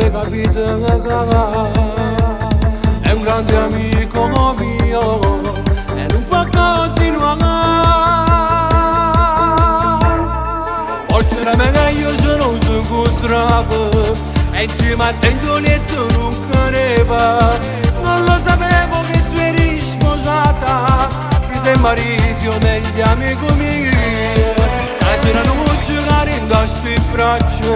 l'hai capito è un grande amico mio e non può continuare. Forse era meglio se non ti incontravo e insieme a te non cadeva. Non lo sapevo che tu eri sposata, che te marito meglio amico mio. Stasera non vuoi giocare in queste braccia,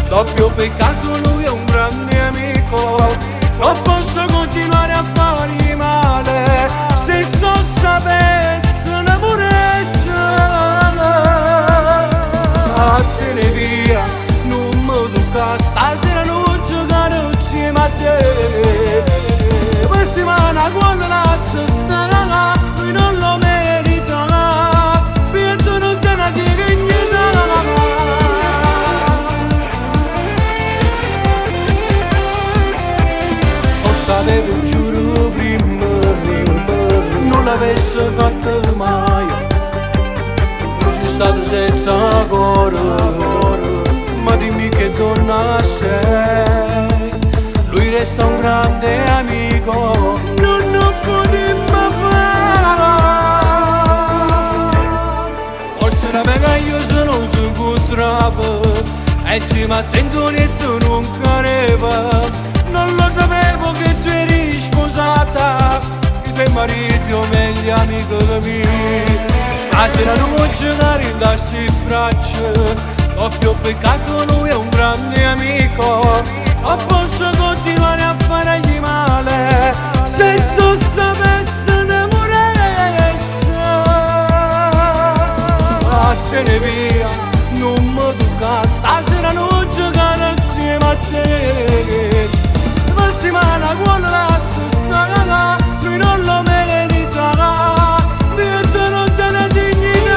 doppio peccato, lui è un grande amico. Non posso continuare a fargli male, se so sapesse un'amoressa. Vattene via, non mi tocca, stasera non giocare insieme a te. Questa mano quando la sta, lui non lo merita, perché non te ne dico niente. So sapevo, giuro prima, non l'avessi fatto mai. Tu sei stato senza coro, ma dimmi che donna sei. Lui resta un grande amico, non potremmo fare. Forse era meglio se non ti incontravo e insieme a te non cadeva. Non lo sapevo che tu eri sposata, che tuo marito meglio amico mio. Stasera non vuoi giocare in queste braccia, doppio peccato, lui è un grande amico. Non posso continuare a fargli male, se so sapesse un'amoressa. Vattene via, non mi tocca, stasera non giocare insieme a te. La settimana quando la sta, lui non lo merita, perché non te ne dignità.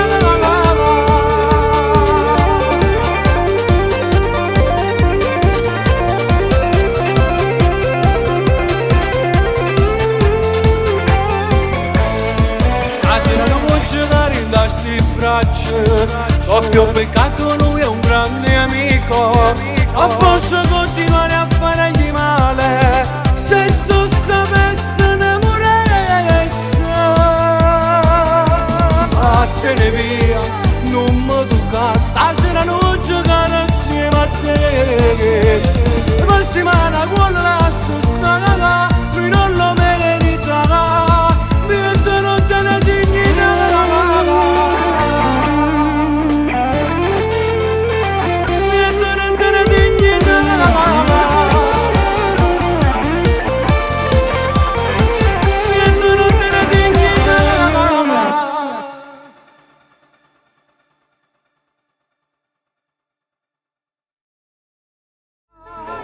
Stasera non vuoi giocare in queste braccia, doppio peccato, lui è un grande amico. Non posso continuare a fargli male, se so sapesse un'amoressa. Vattene via, non mi tocca, stasera non giocare insieme a te. La settimana quando la sta, lui non lo merita, perché non te ne dignità.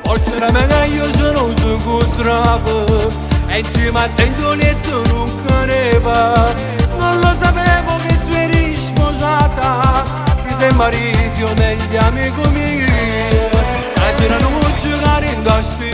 Forse era meglio se non ti incontravo e insieme a te non cadeva. Non lo sapevo che tu eri sposata, che te marito meglio amico mio. Stasera non vuoi giocare in queste